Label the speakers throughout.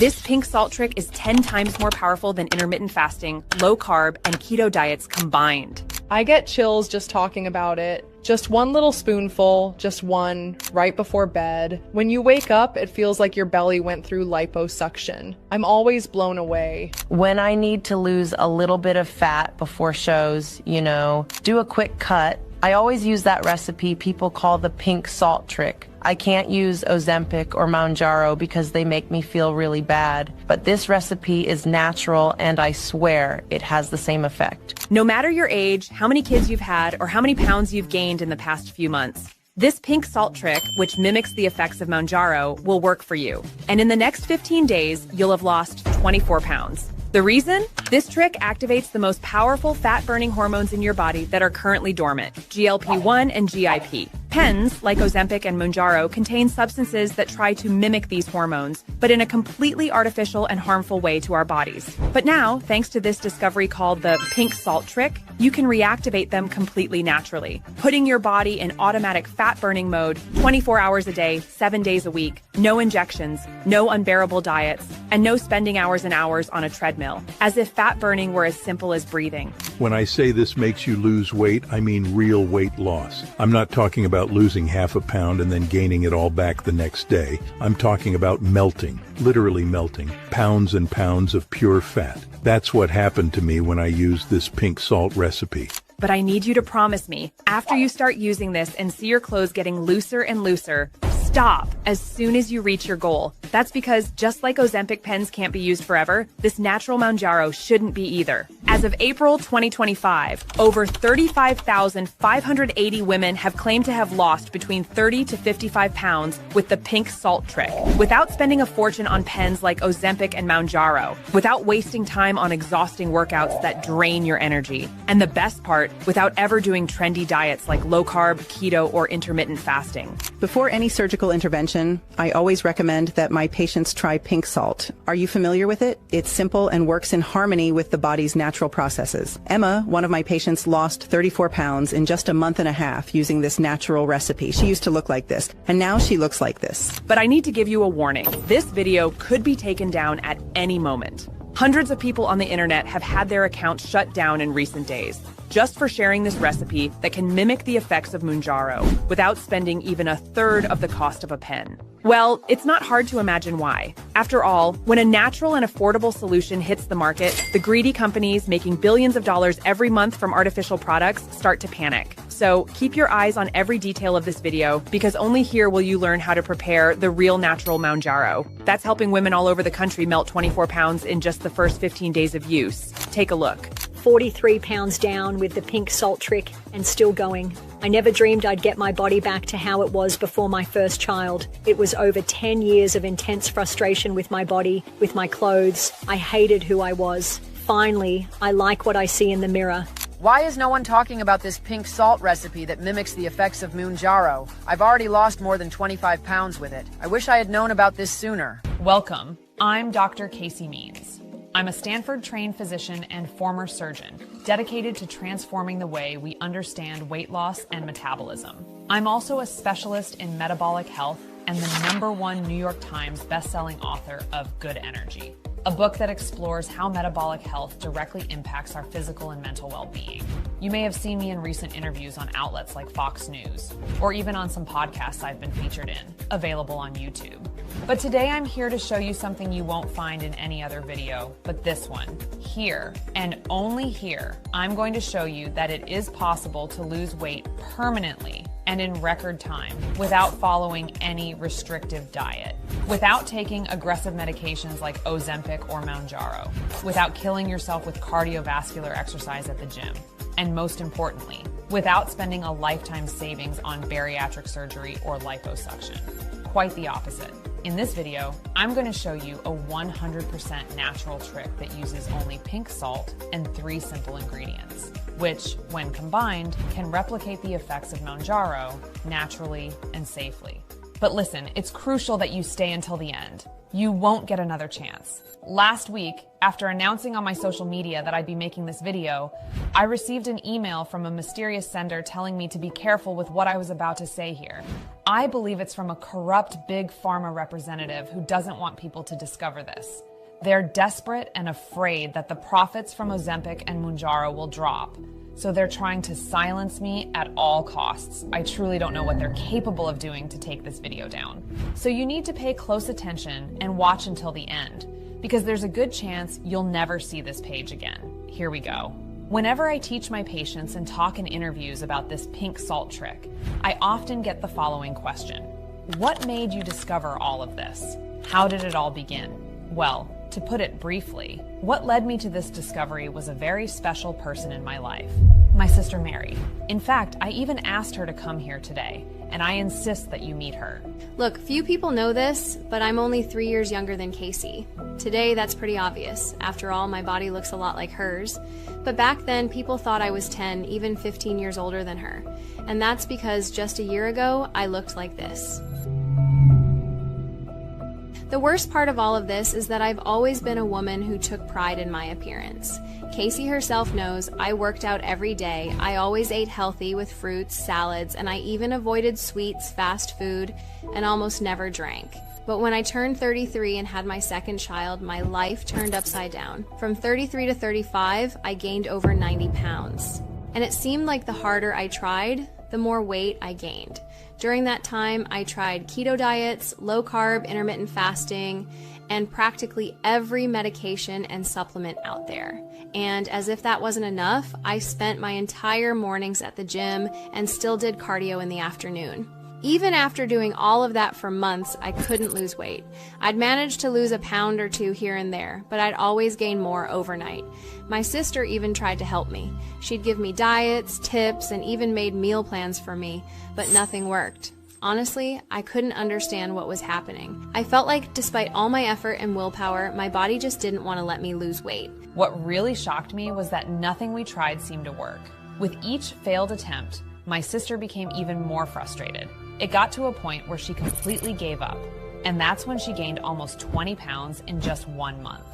Speaker 1: This pink salt trick is 10 times more powerful than intermittent fasting, low carb, and keto diets combined.
Speaker 2: I get chills just talking about it. Just one little spoonful, just one, right before bed. When you wake up, it feels like your belly went through liposuction. I'm always blown away.
Speaker 3: When I need to lose a little bit of fat before shows, do a quick cut, I always use that recipe people call the pink salt trick. I can't use OZEMPIC or SLIMJARO because they make me feel really bad. But this recipe is natural and I swear it has the same effect.
Speaker 1: No matter your age, how many kids you've had, or how many pounds you've gained in the past few months, this pink salt trick, which mimics the effects of SLIMJARO, will work for you. And in the next 15 days, you'll have lost 24 pounds. The reason? This trick activates the most powerful fat-burning hormones in your body that are currently dormant, GLP-1 and GIP. Pens, like OZEMPIC and SLIMJARO, contain substances that try to mimic these hormones, but in a completely artificial and harmful way to our bodies. But now, thanks to this discovery called the pink salt trick, you can reactivate them completely naturally, putting your body in automatic fat-burning mode 24 hours a day, 7 days a week, no injections, no unbearable diets, and no spending hours and hours on a treadmill, as if fat burning were as simple as breathing.
Speaker 4: When I say this makes you lose weight, I mean real weight loss. I'm not talking about losing half a pound and then gaining it all back the next day. I'm talking about melting, literally melting, pounds and pounds of pure fat. That's what happened to me when I used this pink salt recipe.
Speaker 1: But I need you to promise me, after you start using this and see your clothes getting looser and looser, stop as soon as you reach your goal. That's because just like OZEMPIC pens can't be used forever, this natural SLIMJARO shouldn't be either. As of April 2025, over 35,580 women have claimed to have lost between 30 to 55 pounds with the pink salt trick, without spending a fortune on pens like OZEMPIC and SLIMJARO, without wasting time on exhausting workouts that drain your energy, and the best part, without ever doing trendy diets like low carb, keto, or intermittent fasting.
Speaker 5: Before any surgical intervention, I always recommend that my patients try pink salt. Are you familiar with it? It's simple and works in harmony with the body's natural processes. Emma, one of my patients, lost 34 pounds in just a month and a half using this natural recipe. She used to look like this, and now she looks like this.
Speaker 1: But I need to give you a warning. This video could be taken down at any moment. Hundreds of people on the internet have had their accounts shut down in recent days, just for sharing this recipe that can mimic the effects of SLIMJARO without spending even a third of the cost of a pen. Well, it's not hard to imagine why. After all, when a natural and affordable solution hits the market, the greedy companies making billions of dollars every month from artificial products start to panic. So keep your eyes on every detail of this video, because only here will you learn how to prepare the real natural SLIMJARO. That's helping women all over the country melt 24 pounds in just the first 15 days of use. Take a look.
Speaker 6: 43 pounds down with the pink salt trick and still going. I never dreamed I'd get my body back to how it was before my first child. It was over 10 years of intense frustration with my body, with my clothes. I hated who I was. Finally, I like what I see in the mirror.
Speaker 7: Why is no one talking about this pink salt recipe that mimics the effects of SLIMJARO? I've already lost more than 25 pounds with it. I wish I had known about this sooner.
Speaker 8: Welcome. I'm Dr. Casey Means. I'm a Stanford-trained physician and former surgeon, dedicated to transforming the way we understand weight loss and metabolism. I'm also a specialist in metabolic health and the #1 New York Times bestselling author of Good Energy, a book that explores how metabolic health directly impacts our physical and mental well-being. You may have seen me in recent interviews on outlets like Fox News, or even on some podcasts I've been featured in, available on YouTube. But today I'm here to show you something you won't find in any other video, but this one. Here, and only here, I'm going to show you that it is possible to lose weight permanently and in record time without following any restrictive diet, without taking aggressive medications like OZEMPIC or SLIMJARO, without killing yourself with cardiovascular exercise at the gym, and most importantly, without spending a lifetime savings on bariatric surgery or liposuction. Quite the opposite. In this video, I'm going to show you a 100% natural trick that uses only pink salt and 3 simple ingredients, which, when combined, can replicate the effects of SLIMJARO naturally and safely. But listen, it's crucial that you stay until the end. You won't get another chance. Last week, after announcing on my social media that I'd be making this video, I received an email from a mysterious sender telling me to be careful with what I was about to say here. I believe it's from a corrupt big pharma representative who doesn't want people to discover this. They're desperate and afraid that the profits from OZEMPIC and MOUNJARO will drop. So they're trying to silence me at all costs. I truly don't know what they're capable of doing to take this video down. So you need to pay close attention and watch until the end, because there's a good chance you'll never see this page again. Here we go. Whenever I teach my patients and talk in interviews about this pink salt trick, I often get the following question. What made you discover all of this? How did it all begin? Well, to put it briefly, what led me to this discovery was a very special person in my life, my sister Mary. In fact, I even asked her to come here today, and I insist that you meet her.
Speaker 9: Look, few people know this, but I'm only 3 years younger than Casey. Today, that's pretty obvious. After all, my body looks a lot like hers. But back then, people thought I was 10, even 15 years older than her. And that's because just a year ago, I looked like this. The worst part of all of this is that I've always been a woman who took pride in my appearance. Casey herself knows I worked out every day. I always ate healthy with fruits, salads, and I even avoided sweets, fast food, and almost never drank. But when I turned 33 and had my second child, my life turned upside down. From 33 to 35, I gained over 90 pounds. And it seemed like the harder I tried, the more weight I gained. During that time, I tried keto diets, low-carb, intermittent fasting, and practically every medication and supplement out there. And as if that wasn't enough, I spent my entire mornings at the gym and still did cardio in the afternoon. Even after doing all of that for months, I couldn't lose weight. I'd managed to lose a pound or two here and there, but I'd always gain more overnight. My sister even tried to help me. She'd give me diets, tips, and even made meal plans for me, but nothing worked. Honestly, I couldn't understand what was happening. I felt like despite all my effort and willpower, my body just didn't want to let me lose weight.
Speaker 8: What really shocked me was that nothing we tried seemed to work. With each failed attempt, my sister became even more frustrated. It got to a point where she completely gave up, and that's when she gained almost 20 pounds in just 1 month.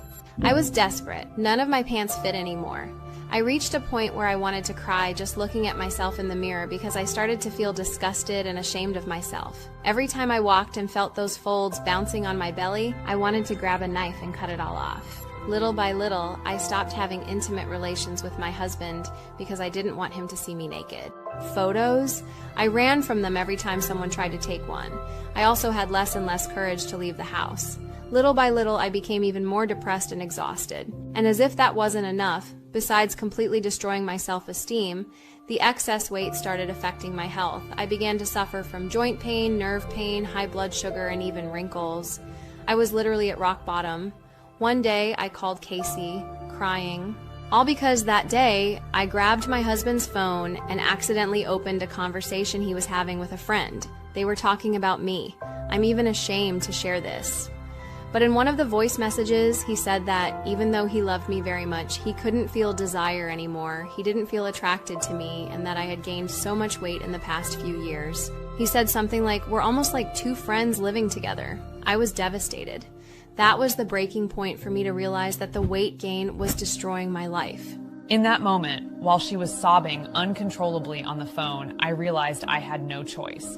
Speaker 9: I was desperate. None of my pants fit anymore. I reached a point where I wanted to cry just looking at myself in the mirror because I started to feel disgusted and ashamed of myself. Every time I walked and felt those folds bouncing on my belly, I wanted to grab a knife and cut it all off. Little by little, I stopped having intimate relations with my husband because I didn't want him to see me naked. Photos? I ran from them every time someone tried to take one. I also had less and less courage to leave the house. Little by little, I became even more depressed and exhausted. And as if that wasn't enough, besides completely destroying my self-esteem, the excess weight started affecting my health. I began to suffer from joint pain, nerve pain, high blood sugar, and even wrinkles. I was literally at rock bottom. One day, I called Casey, crying. All because that day, I grabbed my husband's phone and accidentally opened a conversation he was having with a friend. They were talking about me. I'm even ashamed to share this. But in one of the voice messages, he said that even though he loved me very much, he couldn't feel desire anymore. He didn't feel attracted to me, and that I had gained so much weight in the past few years. He said something like, "We're almost like two friends living together." I was devastated. That was the breaking point for me to realize that the weight gain was destroying my life.
Speaker 8: In that moment, while she was sobbing uncontrollably on the phone, I realized I had no choice.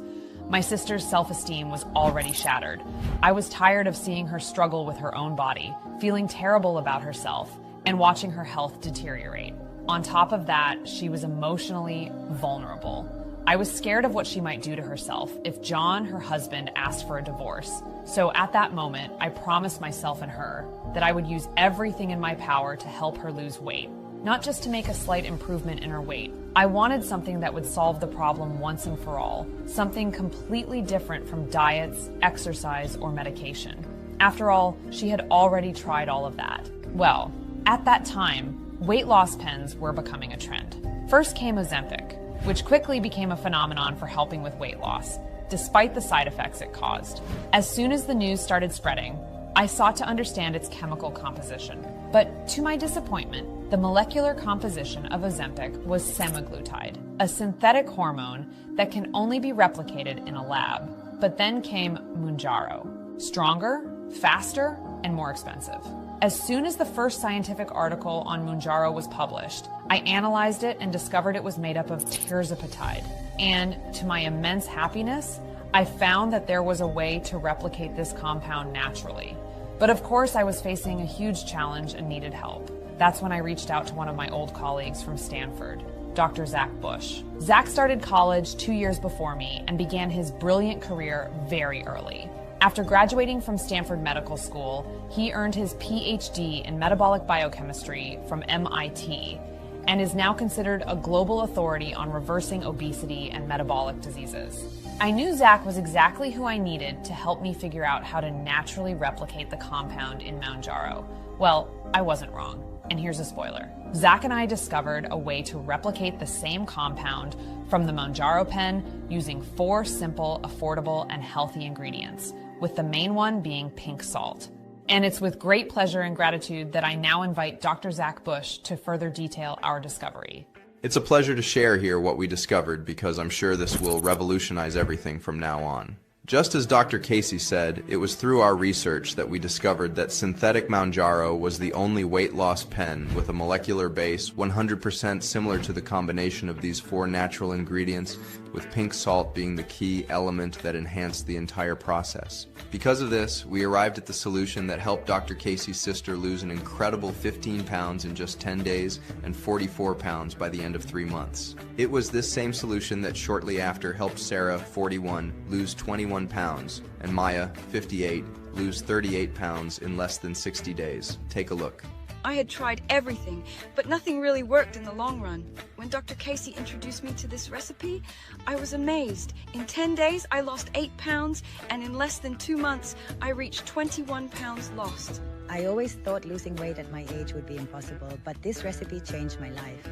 Speaker 8: My sister's self-esteem was already shattered. I was tired of seeing her struggle with her own body, feeling terrible about herself, and watching her health deteriorate. On top of that, she was emotionally vulnerable. I was scared of what she might do to herself if John, her husband, asked for a divorce. So at that moment, I promised myself and her that I would use everything in my power to help her lose weight, not just to make a slight improvement in her weight. I wanted something that would solve the problem once and for all, something completely different from diets, exercise, or medication. After all, she had already tried all of that. Well, at that time, weight loss pens were becoming a trend. First came OZEMPIC, which quickly became a phenomenon for helping with weight loss, despite the side effects it caused. As soon as the news started spreading, I sought to understand its chemical composition. But to my disappointment, the molecular composition of OZEMPIC was semaglutide, a synthetic hormone that can only be replicated in a lab. But then came MounJaro. Stronger, faster, and more expensive. As soon as the first scientific article on MounJaro was published, I analyzed it and discovered it was made up of tirzepatide. And to my immense happiness, I found that there was a way to replicate this compound naturally. But of course, I was facing a huge challenge and needed help. That's when I reached out to one of my old colleagues from Stanford, Dr. Zach Bush. Zach started college 2 years before me and began his brilliant career very early. After graduating from Stanford Medical School, he earned his PhD in metabolic biochemistry from MIT and is now considered a global authority on reversing obesity and metabolic diseases. I knew Zach was exactly who I needed to help me figure out how to naturally replicate the compound in MounJaro. Well, I wasn't wrong, and here's a spoiler. Zach and I discovered a way to replicate the same compound from the MounJaro pen using 4 simple, affordable, and healthy ingredients, with the main one being pink salt. And it's with great pleasure and gratitude that I now invite Dr. Zach Bush to further detail our discovery.
Speaker 10: It's a pleasure to share here what we discovered because I'm sure this will revolutionize everything from now on. Just as Dr. Casey said, it was through our research that we discovered that synthetic MounJaro was the only weight loss pen with a molecular base 100% similar to the combination of these 4 natural ingredients, with pink salt being the key element that enhanced the entire process. Because of this, we arrived at the solution that helped Dr. Casey's sister lose an incredible 15 pounds in just 10 days and 44 pounds by the end of 3 months. It was this same solution that shortly after helped Sarah, 41, lose 21 pounds, and Maya, 58, lose 38 pounds in less than 60 days. Take a look.
Speaker 11: I had tried everything, but nothing really worked in the long run. When Dr. Casey introduced me to this recipe, I was amazed. In 10 days, I lost 8 pounds, and in less than 2 months, I reached 21 pounds lost.
Speaker 12: I always thought losing weight at my age would be impossible, but this recipe changed my life.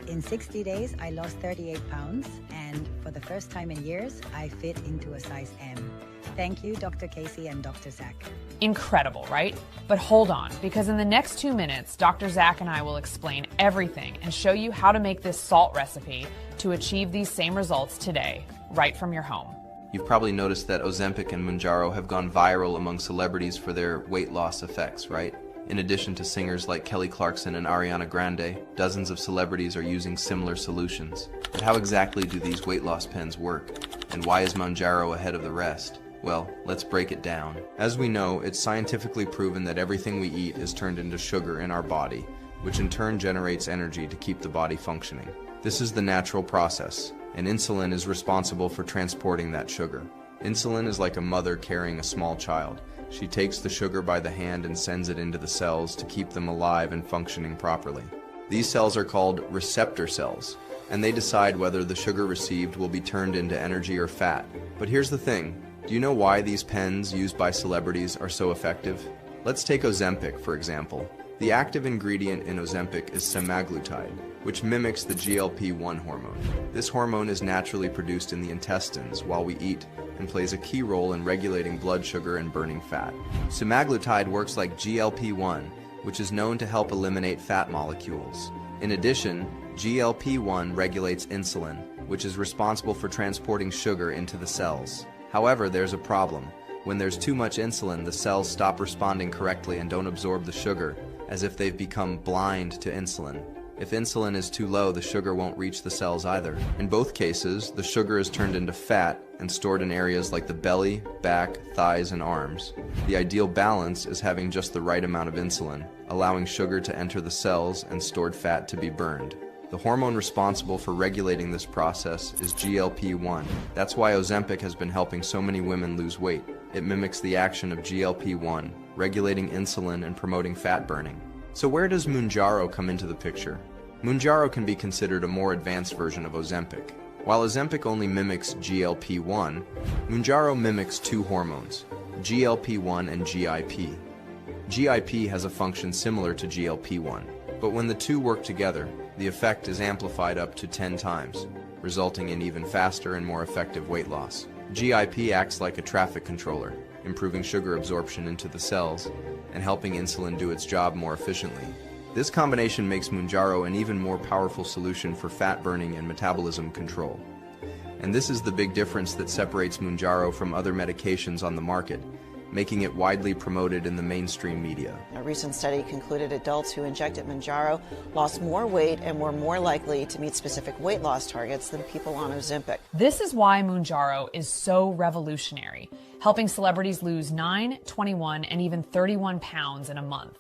Speaker 12: In 60 days, I lost 38 pounds, and for the first time in years, I fit into a size M. Thank you, Dr. Casey and Dr. Zach.
Speaker 8: Incredible, right? But hold on, because in the next 2 minutes, Dr. Zach and I will explain everything and show you how to make this salt recipe to achieve these same results today, right from your home.
Speaker 10: You've probably noticed that OZEMPIC and MounJaro have gone viral among celebrities for their weight loss effects, right? In addition to singers like Kelly Clarkson and Ariana Grande, dozens of celebrities are using similar solutions. But how exactly do these weight loss pens work? And why is MounJaro ahead of the rest? Well, let's break it down. As we know, it's scientifically proven that everything we eat is turned into sugar in our body, which in turn generates energy to keep the body functioning. This is the natural process, and insulin is responsible for transporting that sugar. Insulin is like a mother carrying a small child. She takes the sugar by the hand and sends it into the cells to keep them alive and functioning properly. These cells are called receptor cells, and they decide whether the sugar received will be turned into energy or fat. But here's the thing. Do you know why these pens used by celebrities are so effective? Let's take OZEMPIC, for example. The active ingredient in OZEMPIC is semaglutide, which mimics the GLP-1 hormone. This hormone is naturally produced in the intestines while we eat and plays a key role in regulating blood sugar and burning fat. Semaglutide works like GLP-1, which is known to help eliminate fat molecules. In addition, GLP-1 regulates insulin, which is responsible for transporting sugar into the cells. However, there's a problem. When there's too much insulin, the cells stop responding correctly and don't absorb the sugar, as if they've become blind to insulin. If insulin is too low, the sugar won't reach the cells either. In both cases, the sugar is turned into fat and stored in areas like the belly, back, thighs, and arms. The ideal balance is having just the right amount of insulin, allowing sugar to enter the cells and stored fat to be burned. The hormone responsible for regulating this process is GLP-1. That's why OZEMPIC has been helping so many women lose weight. It mimics the action of GLP-1, regulating insulin and promoting fat burning. So where does MounJaro come into the picture? MounJaro can be considered a more advanced version of OZEMPIC. While OZEMPIC only mimics GLP-1, MounJaro mimics 2 hormones, GLP-1 and GIP. GIP has a function similar to GLP-1, but when the 2 work together, the effect is amplified up to 10 times, resulting in even faster and more effective weight loss. GIP acts like a traffic controller, improving sugar absorption into the cells and helping insulin do its job more efficiently. This combination makes MounJaro an even more powerful solution for fat burning and metabolism control. And this is the big difference that separates Mounjaro from other medications on the market, making it widely promoted in the mainstream media.
Speaker 13: A recent study concluded adults who injected Mounjaro lost more weight and were more likely to meet specific weight loss targets than people on Ozempic.
Speaker 8: This is why Mounjaro is so revolutionary, helping celebrities lose 9, 21, and even 31 pounds in a month.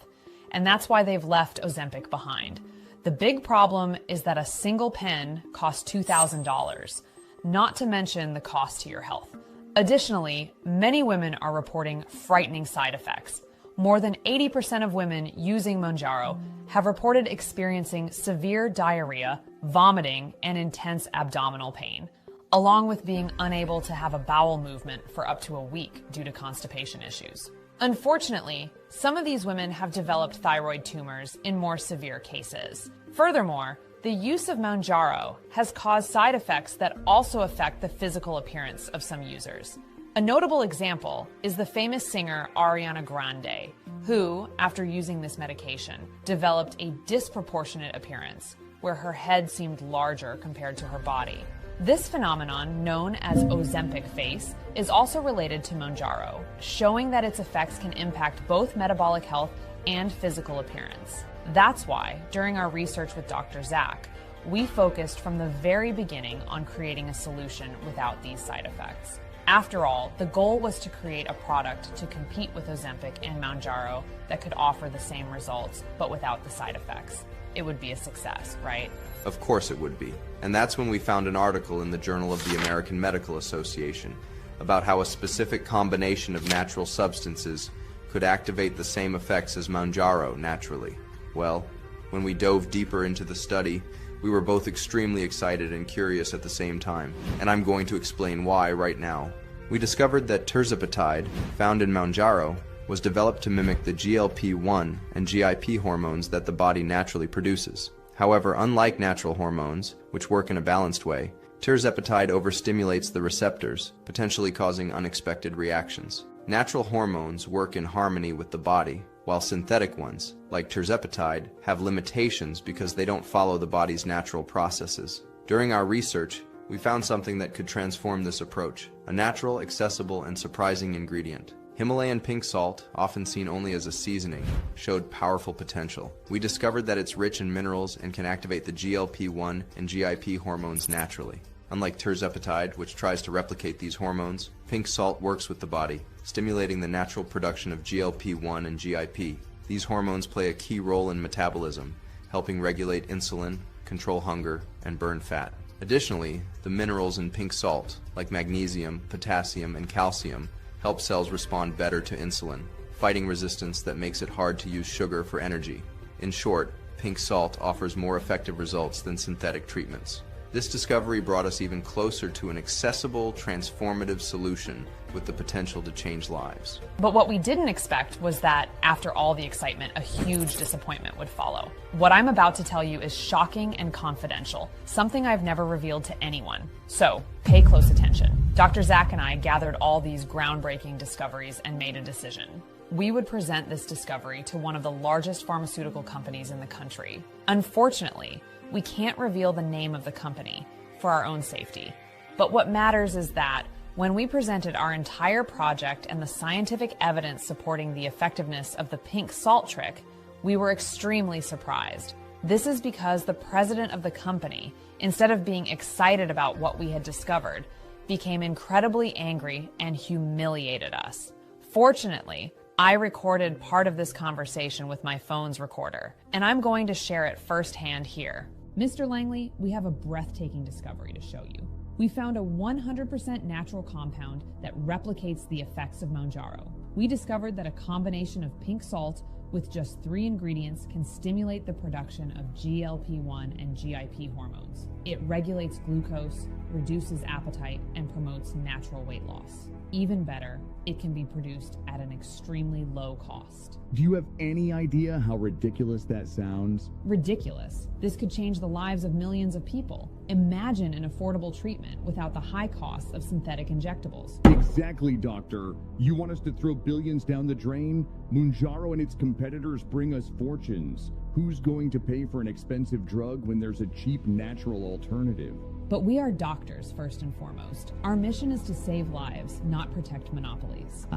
Speaker 8: And that's why they've left Ozempic behind. The big problem is that a single pen costs $2,000, not to mention the cost to your health. Additionally, many women are reporting frightening side effects. More than 80% of women using Mounjaro have reported experiencing severe diarrhea, vomiting, and intense abdominal pain, along with being unable to have a bowel movement for up to a week due to constipation issues. Unfortunately, some of these women have developed thyroid tumors in more severe cases. Furthermore, the use of Mounjaro has caused side effects that also affect the physical appearance of some users. A notable example is the famous singer Ariana Grande, who, after using this medication, developed a disproportionate appearance, where her head seemed larger compared to her body. This phenomenon, known as Ozempic face, is also related to Mounjaro, showing that its effects can impact both metabolic health and physical appearance. That's why, during our research with Dr. Zach, we focused from the very beginning on creating a solution without these side effects. After all, the goal was to create a product to compete with Ozempic and Mounjaro that could offer the same results, but without the side effects. It would be a success, right?
Speaker 10: Of course it would be. And that's when we found an article in the Journal of the American Medical Association about how a specific combination of natural substances could activate the same effects as Mounjaro naturally. Well, when we dove deeper into the study, we were both extremely excited and curious at the same time, and I'm going to explain why right now. We discovered that tirzepatide, found in Mounjaro, was developed to mimic the GLP-1 and GIP hormones that the body naturally produces. However, unlike natural hormones, which work in a balanced way, tirzepatide overstimulates the receptors, potentially causing unexpected reactions. Natural hormones work in harmony with the body, while synthetic ones, like tirzepatide, have limitations because they don't follow the body's natural processes. During our research, we found something that could transform this approach, a natural, accessible, and surprising ingredient. Himalayan pink salt, often seen only as a seasoning, showed powerful potential. We discovered that it's rich in minerals and can activate the GLP-1 and GIP hormones naturally. Unlike tirzepatide, which tries to replicate these hormones, pink salt works with the body, stimulating the natural production of GLP-1 and GIP. These hormones play a key role in metabolism, helping regulate insulin, control hunger, and burn fat. Additionally, the minerals in pink salt, like magnesium, potassium, and calcium, help cells respond better to insulin, fighting resistance that makes it hard to use sugar for energy. In short, pink salt offers more effective results than synthetic treatments. This discovery brought us even closer to an accessible, transformative solution with the potential to change lives.
Speaker 8: But what we didn't expect was that, after all the excitement, a huge disappointment would follow. What I'm about to tell you is shocking and confidential, something I've never revealed to anyone. So, pay close attention. Dr. Zach and I gathered all these groundbreaking discoveries and made a decision. We would present this discovery to one of the largest pharmaceutical companies in the country. Unfortunately, we can't reveal the name of the company for our own safety. But what matters is that when we presented our entire project and the scientific evidence supporting the effectiveness of the pink salt trick, we were extremely surprised. This is because the president of the company, instead of being excited about what we had discovered, became incredibly angry and humiliated us. Fortunately, I recorded part of this conversation with my phone's recorder, and I'm going to share it firsthand here. Mr. Langley, we have a breathtaking discovery to show you. We found a 100% natural compound that replicates the effects of Mounjaro. We discovered that a combination of pink salt with just 3 ingredients can stimulate the production of GLP-1 and GIP hormones. It regulates glucose, reduces appetite, and promotes natural weight loss. Even better, it can be produced at an extremely low cost.
Speaker 14: Do you have any idea how ridiculous that sounds?
Speaker 8: Ridiculous. This could change the lives of millions of people. Imagine an affordable treatment without the high costs of synthetic injectables.
Speaker 14: Exactly, doctor. You want us to throw billions down the drain? Mounjaro and its competitors bring us fortunes. Who's going to pay for an expensive drug when there's a cheap natural alternative?
Speaker 8: But we are doctors first and foremost. Our mission is to save lives, not protect monopolies.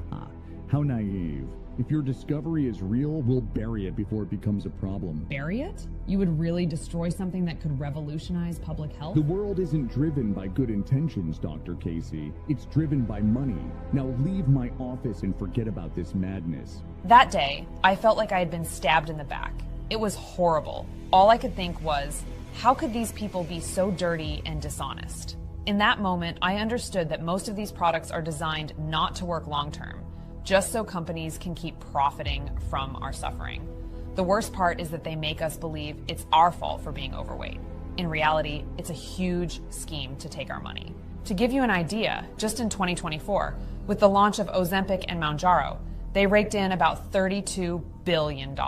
Speaker 14: How naive. If your discovery is real, we'll bury it before it becomes a problem.
Speaker 8: Bury it? You would really destroy something that could revolutionize public health?
Speaker 14: The world isn't driven by good intentions, Dr. Casey. It's driven by money. Now leave my office and forget about this madness.
Speaker 8: That day, I felt like I had been stabbed in the back. It was horrible. All I could think was, how could these people be so dirty and dishonest? In that moment, I understood that most of these products are designed not to work long-term, just so companies can keep profiting from our suffering. The worst part is that they make us believe it's our fault for being overweight. In reality, it's a huge scheme to take our money. To give you an idea, just in 2024, with the launch of OZEMPIC and MOUNJARO, they raked in about $32 billion.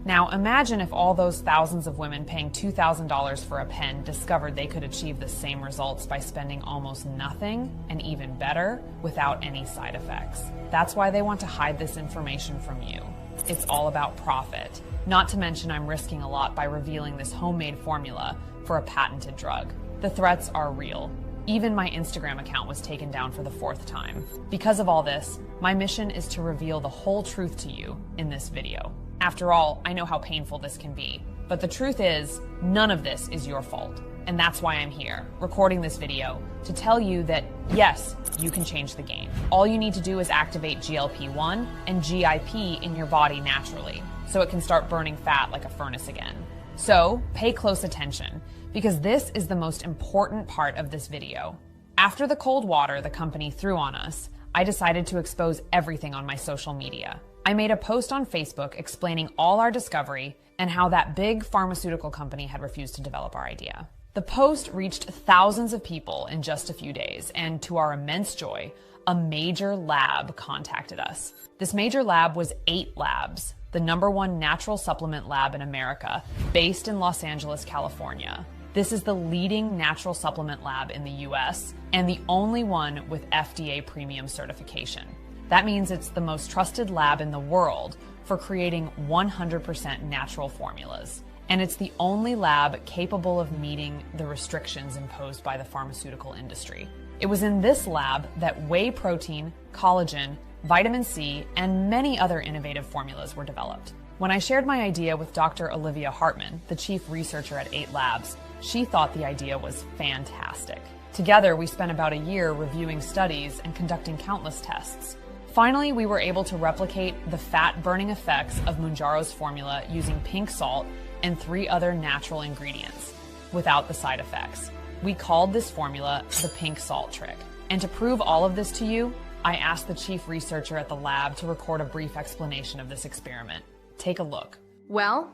Speaker 8: Now imagine if all those thousands of women paying $2,000 for a pen discovered they could achieve the same results by spending almost nothing, and even better, without any side effects. That's why they want to hide this information from you. It's all about profit. Not to mention I'm risking a lot by revealing this homemade formula for a patented drug. The threats are real. Even my Instagram account was taken down for the 4th time. Because of all this, my mission is to reveal the whole truth to you in this video. After all, I know how painful this can be, but the truth is, none of this is your fault. And that's why I'm here, recording this video, to tell you that, yes, you can change the game. All you need to do is activate GLP-1 and GIP in your body naturally, so it can start burning fat like a furnace again. So, pay close attention, because this is the most important part of this video. After the cold water the company threw on us, I decided to expose everything on my social media. I made a post on Facebook explaining all our discovery and how that big pharmaceutical company had refused to develop our idea. The post reached thousands of people in just a few days, and to our immense joy, a major lab contacted us. This major lab was 8 Labs, the #1 natural supplement lab in America, based in Los Angeles, California. This is the leading natural supplement lab in the US and the only one with FDA premium certification. That means it's the most trusted lab in the world for creating 100% natural formulas. And it's the only lab capable of meeting the restrictions imposed by the pharmaceutical industry. It was in this lab that whey protein, collagen, vitamin C, and many other innovative formulas were developed. When I shared my idea with Dr. Olivia Hartman, the chief researcher at 8 Labs, she thought the idea was fantastic. Together, we spent about a year reviewing studies and conducting countless tests. Finally, we were able to replicate the fat-burning effects of MOUNJARO's formula using pink salt and 3 other natural ingredients, without the side effects. We called this formula the pink salt trick. And to prove all of this to you, I asked the chief researcher at the lab to record a brief explanation of this experiment. Take a look.
Speaker 15: Well,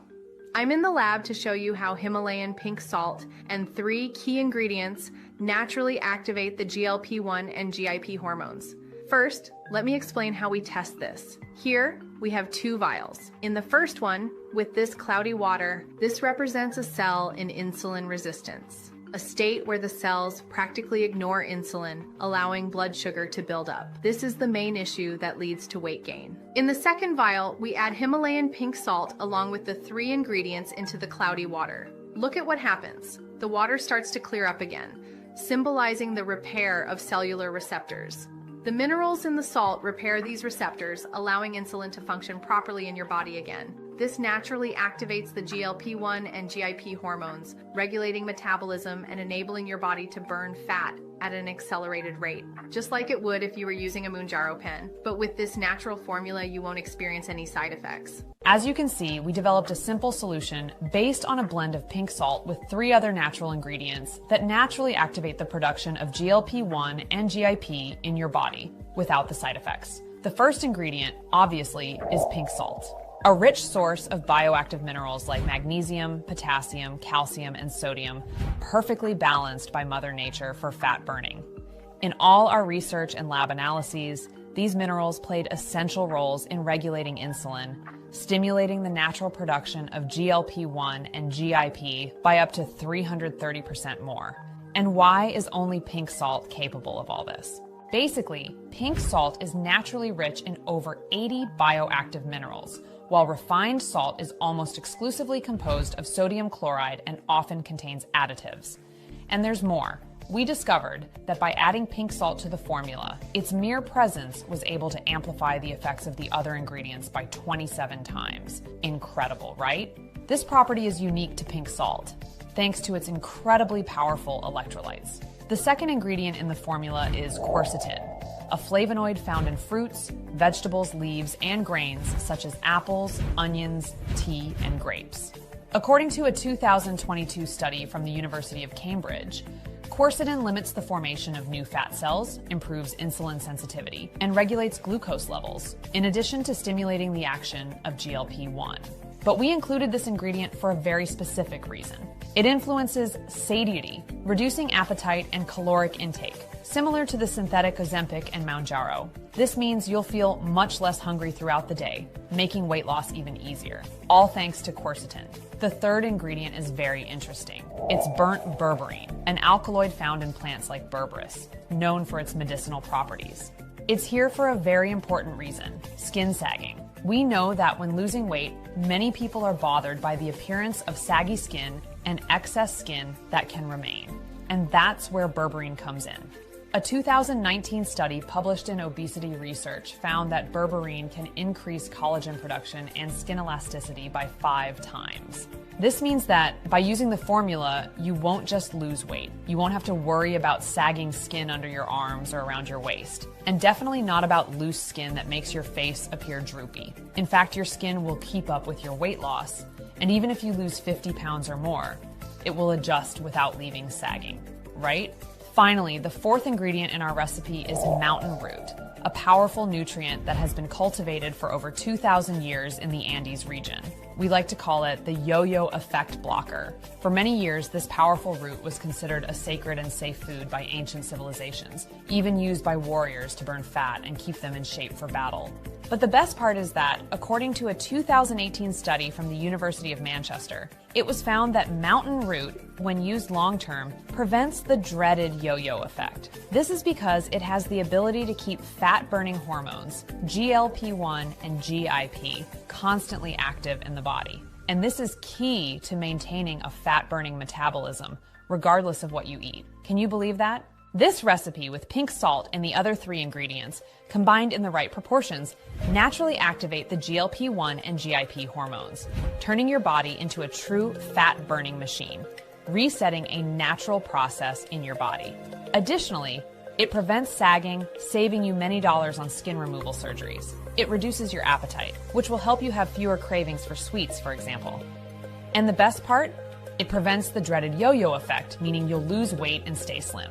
Speaker 15: I'm in the lab to show you how Himalayan pink salt and 3 key ingredients naturally activate the GLP-1 and GIP hormones. First, let me explain how we test this. Here, we have 2 vials. In the first one, with this cloudy water, this represents a cell in insulin resistance, a state where the cells practically ignore insulin, allowing blood sugar to build up. This is the main issue that leads to weight gain. In the second vial, we add Himalayan pink salt along with the 3 ingredients into the cloudy water. Look at what happens. The water starts to clear up again, symbolizing the repair of cellular receptors. The minerals in the salt repair these receptors, allowing insulin to function properly in your body again. This naturally activates the GLP-1 and GIP hormones, regulating metabolism and enabling your body to burn fat at an accelerated rate, just like it would if you were using a MOUNJARO pen. But with this natural formula, you won't experience any side effects.
Speaker 8: As you can see, we developed a simple solution based on a blend of pink salt with 3 other natural ingredients that naturally activate the production of GLP-1 and GIP in your body without the side effects. The first ingredient, obviously, is pink salt, a rich source of bioactive minerals like magnesium, potassium, calcium, and sodium, perfectly balanced by Mother Nature for fat burning. In all our research and lab analyses, these minerals played essential roles in regulating insulin, stimulating the natural production of GLP-1 and GIP by up to 330% more. And why is only pink salt capable of all this? Basically, pink salt is naturally rich in over 80 bioactive minerals, while refined salt is almost exclusively composed of sodium chloride and often contains additives. And there's more. We discovered that by adding pink salt to the formula, its mere presence was able to amplify the effects of the other ingredients by 27 times. Incredible, right? This property is unique to pink salt, thanks to its incredibly powerful electrolytes. The second ingredient in the formula is quercetin, a flavonoid found in fruits, vegetables, leaves, and grains such as apples, onions, tea, and grapes. According to a 2022 study from the University of Cambridge, quercetin limits the formation of new fat cells, improves insulin sensitivity, and regulates glucose levels, in addition to stimulating the action of GLP-1. But we included this ingredient for a very specific reason. It influences satiety, reducing appetite and caloric intake, similar to the synthetic OZEMPIC and MounJaro. This means you'll feel much less hungry throughout the day, making weight loss even easier, all thanks to quercetin. The third ingredient is very interesting. It's burnt berberine, an alkaloid found in plants like berberis, known for its medicinal properties. It's here for a very important reason: skin sagging. We know that when losing weight, many people are bothered by the appearance of saggy skin and excess skin that can remain. And that's where berberine comes in. A 2019 study published in Obesity Research found that berberine can increase collagen production and skin elasticity by 5 times. This means that by using the formula, you won't just lose weight. You won't have to worry about sagging skin under your arms or around your waist. And definitely not about loose skin that makes your face appear droopy. In fact, your skin will keep up with your weight loss. And even if you lose 50 pounds or more, it will adjust without leaving sagging, right? Finally, the fourth ingredient in our recipe is mountain root, a powerful nutrient that has been cultivated for over 2,000 years in the Andes region. We like to call it the yo-yo effect blocker. For many years, this powerful root was considered a sacred and safe food by ancient civilizations, even used by warriors to burn fat and keep them in shape for battle. But the best part is that, according to a 2018 study from the University of Manchester, it was found that mountain root, when used long-term, prevents the dreaded yo-yo effect. This is because it has the ability to keep fat-burning hormones, GLP-1 and GIP, constantly active in the body. And this is key to maintaining a fat-burning metabolism, regardless of what you eat. Can you believe that? This recipe with pink salt and the other 3 ingredients, combined in the right proportions, naturally activate the GLP-1 and GIP hormones, turning your body into a true fat-burning machine, resetting a natural process in your body. Additionally, it prevents sagging, saving you many dollars on skin removal surgeries. It reduces your appetite, which will help you have fewer cravings for sweets, for example. And the best part? It prevents the dreaded yo-yo effect, meaning you'll lose weight and stay slim.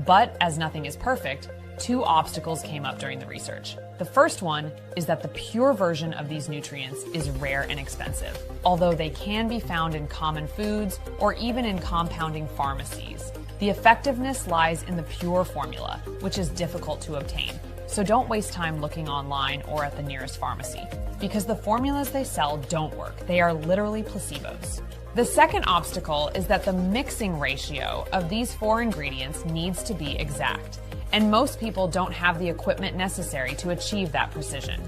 Speaker 8: But as nothing is perfect, 2 obstacles came up during the research. The first one is that the pure version of these nutrients is rare and expensive, although they can be found in common foods or even in compounding pharmacies. The effectiveness lies in the pure formula, which is difficult to obtain. So don't waste time looking online or at the nearest pharmacy, because the formulas they sell don't work. They are literally placebos. The second obstacle is that the mixing ratio of these 4 ingredients needs to be exact, and most people don't have the equipment necessary to achieve that precision.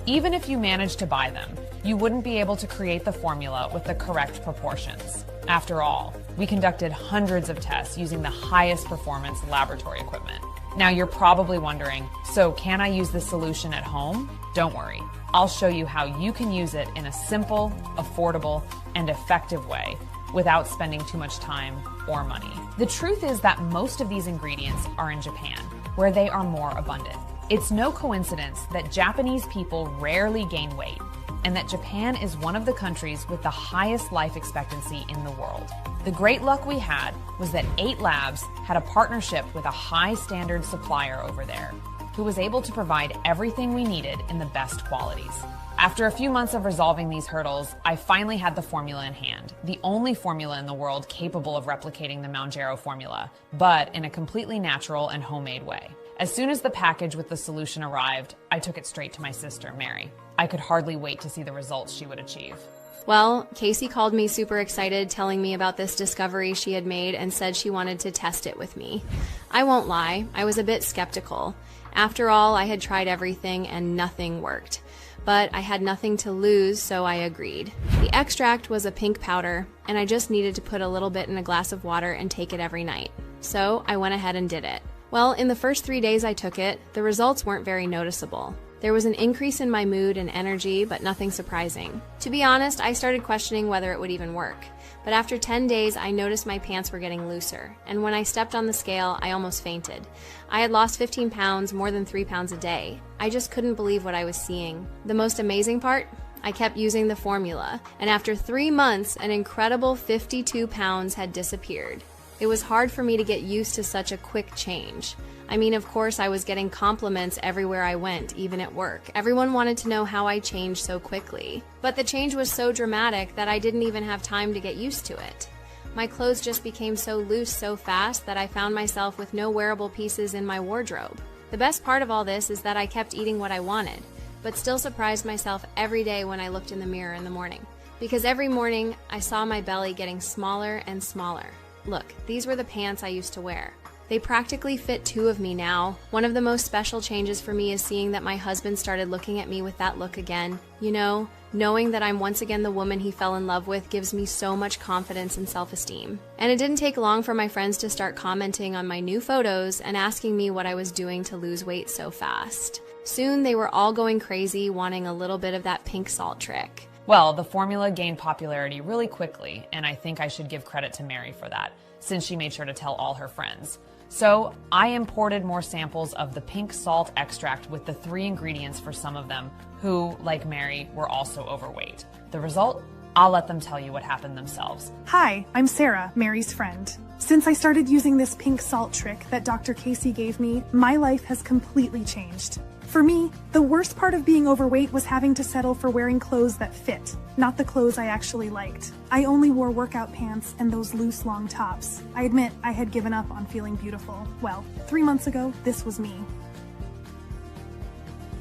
Speaker 8: Even if you manage to buy them, you wouldn't be able to create the formula with the correct proportions. After all, we conducted hundreds of tests using the highest performance laboratory equipment. Now you're probably wondering, so can I use this solution at home? Don't worry. I'll show you how you can use it in a simple, affordable, and effective way without spending too much time or money. The truth is that most of these ingredients are in Japan, where they are more abundant. It's no coincidence that Japanese people rarely gain weight, and that Japan is one of the countries with the highest life expectancy in the world. The great luck we had was that 8 labs had a partnership with a high standard supplier over there, who was able to provide everything we needed in the best qualities. After a few months of resolving these hurdles, I finally had the formula in hand, the only formula in the world capable of replicating the MounJaro formula, but in a completely natural and homemade way. As soon as the package with the solution arrived, I took it straight to my sister, Mary. I could hardly wait to see the results she would achieve.
Speaker 9: Well, Casey called me super excited, telling me about this discovery she had made and said she wanted to test it with me. I won't lie, I was a bit skeptical. After all, I had tried everything and nothing worked. but I had nothing to lose, so I agreed. The extract was a pink powder, and I just needed to put a little bit in a glass of water and take it every night. So I went ahead and did it. Well, in the first 3 days I took it, the results weren't very noticeable. There was an increase in my mood and energy, but nothing surprising. To be honest, I started questioning whether it would even work. But after 10 days, I noticed my pants were getting looser, and when I stepped on the scale, I almost fainted. I had lost 15 pounds, more than 3 pounds a day. I just couldn't believe what I was seeing. The most amazing part? I kept using the formula, and after 3 months, an incredible 52 pounds had disappeared. It was hard for me to get used to such a quick change. I mean, of course, I was getting compliments everywhere I went, even at work. Everyone wanted to know how I changed so quickly. But the change was so dramatic that I didn't even have time to get used to it. My clothes just became so loose so fast that I found myself with no wearable pieces in my wardrobe. The best part of all this is that I kept eating what I wanted, but still surprised myself every day when I looked in the mirror in the morning. Because every morning, I saw my belly getting smaller and smaller. Look, these were the pants I used to wear. They practically fit 2 of me now. One of the most special changes for me is seeing that my husband started looking at me with that look again. You know, knowing that I'm once again the woman he fell in love with gives me so much confidence and self-esteem. And it didn't take long for my friends to start commenting on my new photos and asking me what I was doing to lose weight so fast. Soon they were all going crazy, wanting a little bit of that pink salt trick.
Speaker 8: Well, the formula gained popularity really quickly, and I think I should give credit to Mary for that, since she made sure to tell all her friends. So I imported more samples of the pink salt extract with the 3 ingredients for some of them who, like Mary, were also overweight. The result? I'll let them tell you what happened themselves.
Speaker 16: Hi, I'm Sarah, Mary's friend. Since I started using this pink salt trick that Dr. Casey gave me, my life has completely changed. For me, the worst part of being overweight was having to settle for wearing clothes that fit, not the clothes I actually liked. I only wore workout pants and those loose long tops. I admit I had given up on feeling beautiful. Well, 3 months ago, this was me.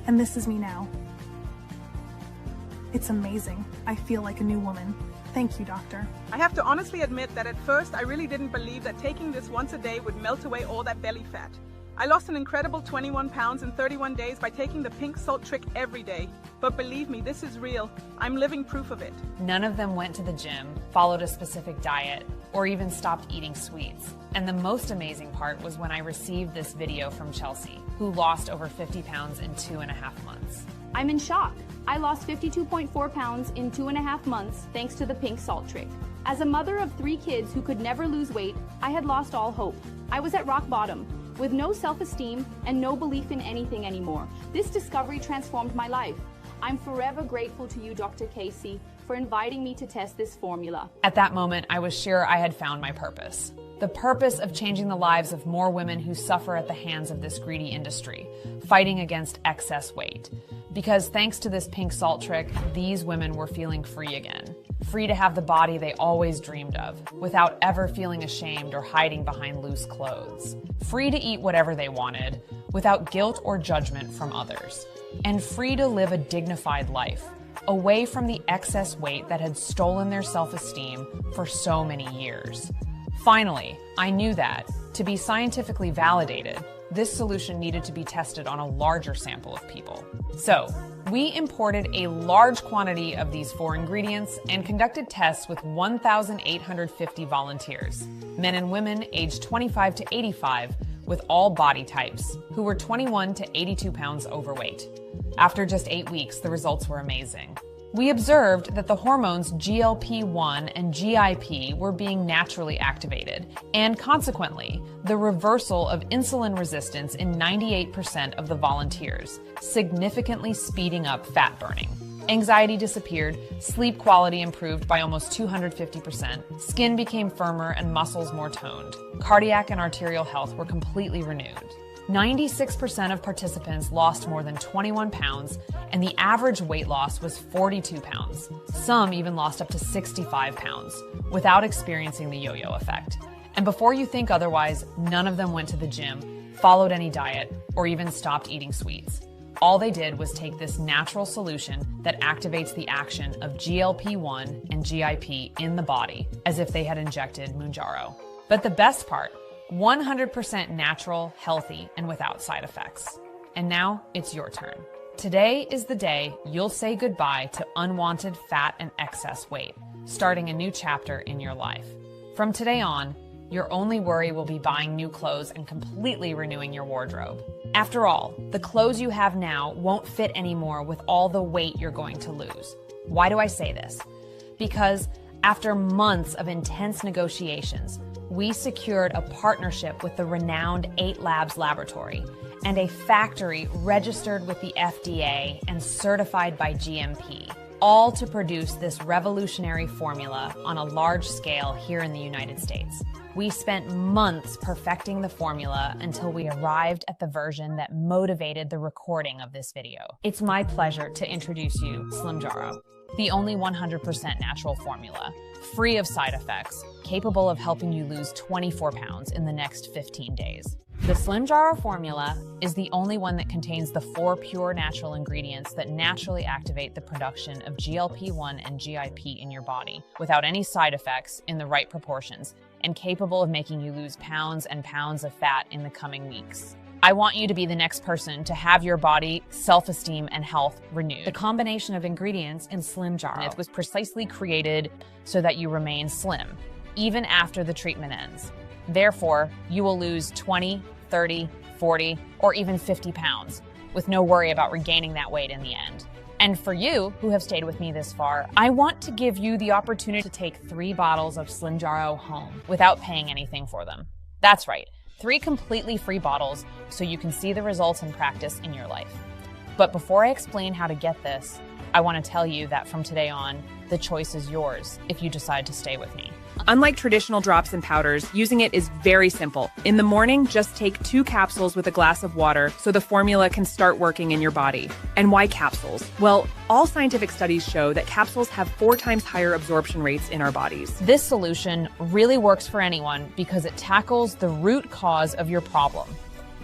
Speaker 16: And this is me now. It's amazing. I feel like a new woman. Thank you, doctor.
Speaker 17: I have to honestly admit that at first I really didn't believe that taking this once a day would melt away all that belly fat. I lost an incredible 21 pounds in 31 days by taking the pink salt trick every day. But believe me, this is real. I'm living proof of it.
Speaker 8: None of them went to the gym, followed a specific diet, or even stopped eating sweets. And the most amazing part was when I received this video from Chelsea, who lost over 50 pounds in 2.5 months.
Speaker 18: I'm in shock. I lost 52.4 pounds in 2.5 months thanks to the pink salt trick. As a mother of 3 kids who could never lose weight, I had lost all hope. I was at rock bottom, with no self-esteem and no belief in anything anymore. This discovery transformed my life. I'm forever grateful to you, Dr. Casey, for inviting me to test this formula.
Speaker 8: At that moment, I was sure I had found my purpose. The purpose of changing the lives of more women who suffer at the hands of this greedy industry, fighting against excess weight. Because thanks to this pink salt trick, these women were feeling free again. Free to have the body they always dreamed of, without ever feeling ashamed or hiding behind loose clothes. Free to eat whatever they wanted, without guilt or judgment from others. And free to live a dignified life, away from the excess weight that had stolen their self-esteem for so many years. Finally, I knew that, to be scientifically validated, this solution needed to be tested on a larger sample of people. So, we imported a large quantity of these 4 ingredients and conducted tests with 1,850 volunteers, men and women aged 25 to 85, with all body types, who were 21 to 82 pounds overweight. After just 8 weeks, the results were amazing. We observed that the hormones GLP-1 and GIP were being naturally activated, and consequently, the reversal of insulin resistance in 98% of the volunteers, significantly speeding up fat burning. Anxiety disappeared, sleep quality improved by almost 250%, skin became firmer and muscles more toned. Cardiac and arterial health were completely renewed. 96% of participants lost more than 21 pounds, and the average weight loss was 42 pounds. Some even lost up to 65 pounds, without experiencing the yo-yo effect. And before you think otherwise, none of them went to the gym, followed any diet, or even stopped eating sweets. All they did was take this natural solution that activates the action of GLP-1 and GIP in the body, as if they had injected MounJaro. But the best part, 100% natural, healthy, and without side effects. And now it's your turn. Today is the day you'll say goodbye to unwanted fat and excess weight, starting a new chapter in your life. From today on, your only worry will be buying new clothes and completely renewing your wardrobe. After all, the clothes you have now won't fit anymore with all the weight you're going to lose. Why do I say this? Because after months of intense negotiations, we secured a partnership with the renowned 8 Labs laboratory and a factory registered with the FDA and certified by GMP, all to produce this revolutionary formula on a large scale here in the United States. We spent months perfecting the formula until we arrived at the version that motivated the recording of this video. It's my pleasure to introduce you SLIMJARO, the only 100% natural formula, free of side effects, capable of helping you lose 24 pounds in the next 15 days. The SLIMJARO formula is the only one that contains the 4 pure natural ingredients that naturally activate the production of GLP-1 and GIP in your body without any side effects in the right proportions and capable of making you lose pounds and pounds of fat in the coming weeks. I want you to be the next person to have your body, self-esteem, and health renewed. The combination of ingredients in SLIMJARO was precisely created so that you remain slim, even after the treatment ends. Therefore, you will lose 20, 30, 40, or even 50 pounds with no worry about regaining that weight in the end. And for you who have stayed with me this far, I want to give you the opportunity to take 3 bottles of SLIMJARO home without paying anything for them. That's right, 3 completely free bottles so you can see the results in practice in your life. But before I explain how to get this, I want to tell you that from today on, the choice is yours if you decide to stay with me.
Speaker 1: Unlike traditional drops and powders, using it is very simple. In the morning, just take 2 capsules with a glass of water so the formula can start working in your body. And why capsules? Well, all scientific studies show that capsules have 4 times higher absorption rates in our bodies.
Speaker 8: This solution really works for anyone because it tackles the root cause of your problem,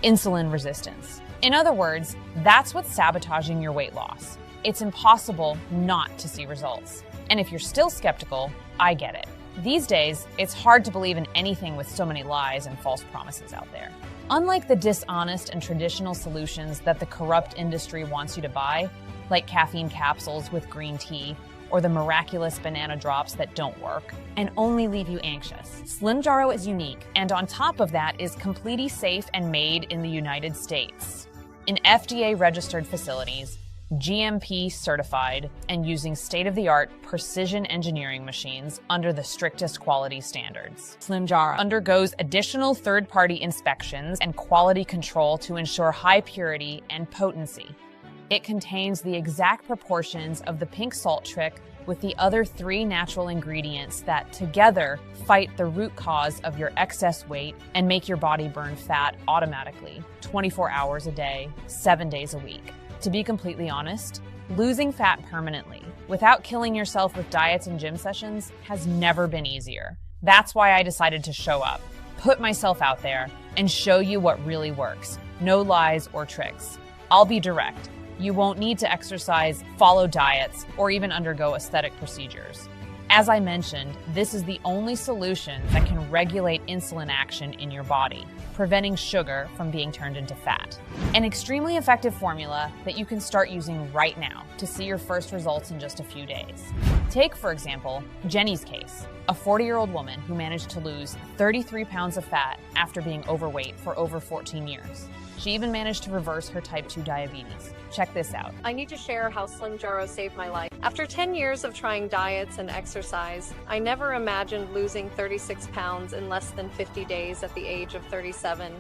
Speaker 8: insulin resistance. In other words, that's what's sabotaging your weight loss. It's impossible not to see results. And if you're still skeptical, I get it. These days, it's hard to believe in anything with so many lies and false promises out there. Unlike the dishonest and traditional solutions that the corrupt industry wants you to buy, like caffeine capsules with green tea, or the miraculous banana drops that don't work and only leave you anxious, SLIMJARO is unique, and on top of that is completely safe and made in the United States. In FDA-registered facilities, GMP certified, and using state-of-the-art precision engineering machines under the strictest quality standards. SLIMJARO undergoes additional third-party inspections and quality control to ensure high purity and potency. It contains the exact proportions of the pink salt trick with the other 3 natural ingredients that together fight the root cause of your excess weight and make your body burn fat automatically, 24 hours a day, 7 days a week. To be completely honest, losing fat permanently without killing yourself with diets and gym sessions has never been easier. That's why I decided to show up, put myself out there, and show you what really works. No lies or tricks. I'll be direct. You won't need to exercise, follow diets, or even undergo aesthetic procedures. As I mentioned, this is the only solution that can regulate insulin action in your body, preventing sugar from being turned into fat. An extremely effective formula that you can start using right now to see your first results in just a few days. Take, for example, Jenny's case, a 40-year-old woman who managed to lose 33 pounds of fat after being overweight for over 14 years. She even managed to reverse her type 2 diabetes. Check this out.
Speaker 19: I need to share how SLIMJARO saved my life. After 10 years of trying diets and exercise, I never imagined losing 36 pounds in less than 50 days at the age of 37.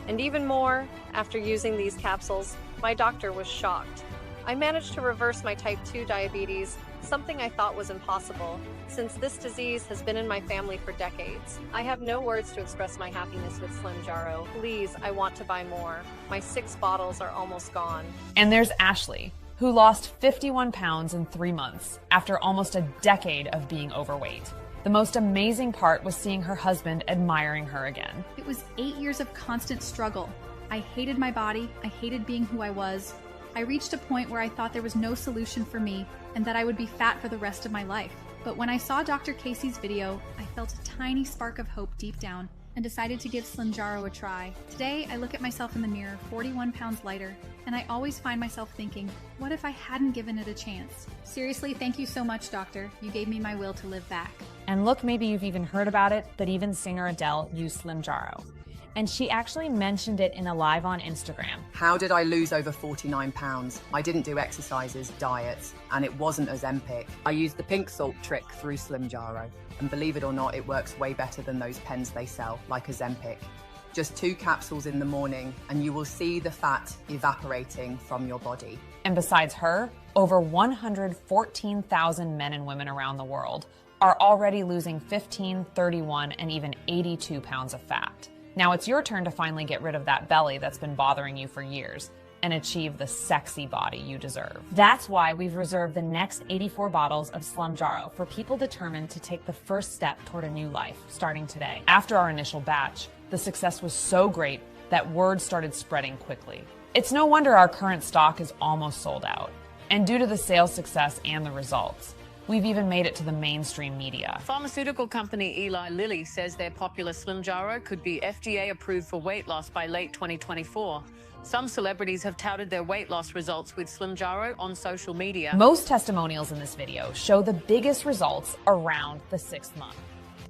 Speaker 19: And even more, after using these capsules, my doctor was shocked. I managed to reverse my type 2 diabetes, something I thought was impossible, since this disease has been in my family for decades. I have no words to express my happiness with SLIMJARO. Please, I want to buy more. My 6 bottles are almost gone.
Speaker 8: And there's Ashley, who lost 51 pounds in 3 months after almost a decade of being overweight. The most amazing part was seeing her husband admiring her again.
Speaker 20: It was 8 years of constant struggle. I hated my body. I hated being who I was. I reached a point where I thought there was no solution for me and that I would be fat for the rest of my life. But when I saw Dr. Casey's video, I felt a tiny spark of hope deep down, and decided to give SLIMJARO a try. Today, I look at myself in the mirror 41 pounds lighter, and I always find myself thinking, what if I hadn't given it a chance? Seriously, thank you so much, doctor. You gave me my will to live back.
Speaker 8: And look, maybe you've even heard about it, but even singer Adele used SLIMJARO. And she actually mentioned it in a live on Instagram.
Speaker 21: How did I lose over 49 pounds? I didn't do exercises, diets, and it wasn't Ozempic. I used the pink salt trick through SLIMJARO. And believe it or not, it works way better than those pens they sell, like Ozempic. Just 2 capsules in the morning, and you will see the fat evaporating from your body.
Speaker 8: And besides her, over 114,000 men and women around the world are already losing 15, 31, and even 82 pounds of fat. Now it's your turn to finally get rid of that belly that's been bothering you for years and achieve the sexy body you deserve. That's why we've reserved the next 84 bottles of SLIMJARO for people determined to take the first step toward a new life, starting today. After our initial batch, the success was so great that word started spreading quickly. It's no wonder our current stock is almost sold out. And due to the sales success and the results, we've even made it to the mainstream media.
Speaker 22: Pharmaceutical company Eli Lilly says their popular SLIMJARO could be FDA approved for weight loss by late 2024. Some celebrities have touted their weight loss results with SLIMJARO on social media.
Speaker 8: Most testimonials in this video show the biggest results around the 6th month.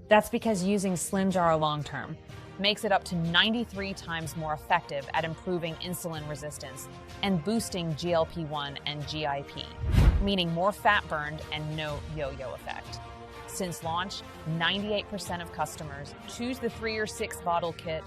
Speaker 8: That's because using SLIMJARO long-term makes it up to 93 times more effective at improving insulin resistance and boosting GLP-1 and GIP, meaning more fat burned and no yo-yo effect. Since launch, 98% of customers choose the 3 or 6 bottle kit,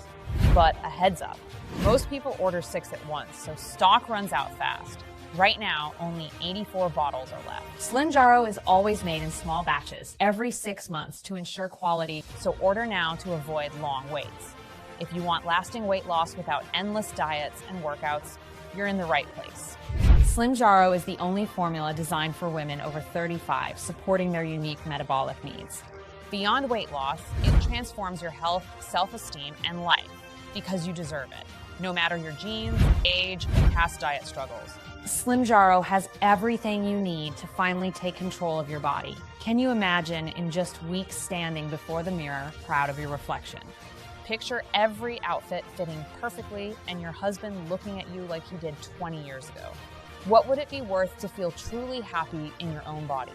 Speaker 8: but a heads up, most people order 6 at once, so stock runs out fast. Right now, only 84 bottles are left. SLIMJARO is always made in small batches every 6 months to ensure quality, so order now to avoid long waits. If you want lasting weight loss without endless diets and workouts, you're in the right place. SLIMJARO is the only formula designed for women over 35, supporting their unique metabolic needs. Beyond weight loss, it transforms your health, self-esteem, and life because you deserve it, no matter your genes, age, or past diet struggles. SLIMJARO has everything you need to finally take control of your body. Can you imagine in just weeks standing before the mirror, proud of your reflection? Picture every outfit fitting perfectly and your husband looking at you like he did 20 years ago. What would it be worth to feel truly happy in your own body?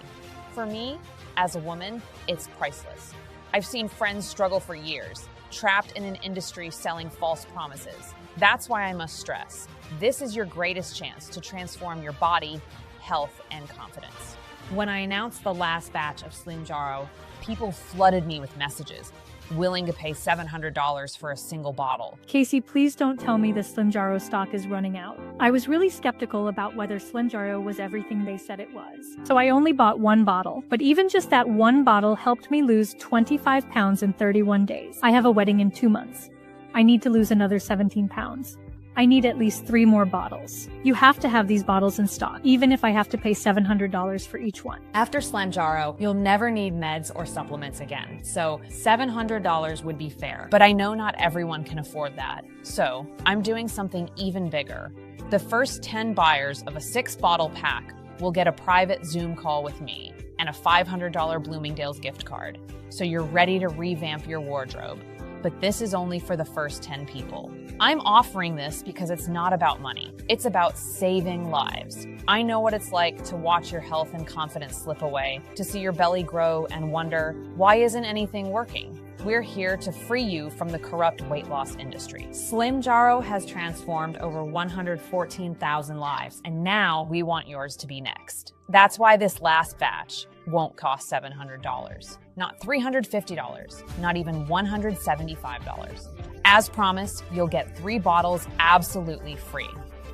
Speaker 8: For me, as a woman, it's priceless. I've seen friends struggle for years, trapped in an industry selling false promises. That's why I must stress, this is your greatest chance to transform your body, health, and confidence. When I announced the last batch of SLIMJARO, people flooded me with messages, willing to pay $700 for a single bottle.
Speaker 23: Casey, please don't tell me the SLIMJARO stock is running out. I was really skeptical about whether SLIMJARO was everything they said it was. So I only bought 1 bottle, but even just that 1 bottle helped me lose 25 pounds in 31 days. I have a wedding in 2 months. I need to lose another 17 pounds. I need at least 3 more bottles. You have to have these bottles in stock, even if I have to pay $700 for each one.
Speaker 8: After SLIMJARO, you'll never need meds or supplements again, so $700 would be fair. But I know not everyone can afford that, so I'm doing something even bigger. The first 10 buyers of a 6-bottle pack will get a private Zoom call with me and a $500 Bloomingdale's gift card, so you're ready to revamp your wardrobe. But this is only for the first 10 people. I'm offering this because it's not about money. It's about saving lives. I know what it's like to watch your health and confidence slip away, to see your belly grow and wonder, why isn't anything working? We're here to free you from the corrupt weight loss industry. SLIMJARO has transformed over 114,000 lives, and now we want yours to be next. That's why this last batch won't cost $700, not $350, not even $175. As promised, you'll get 3 bottles absolutely free.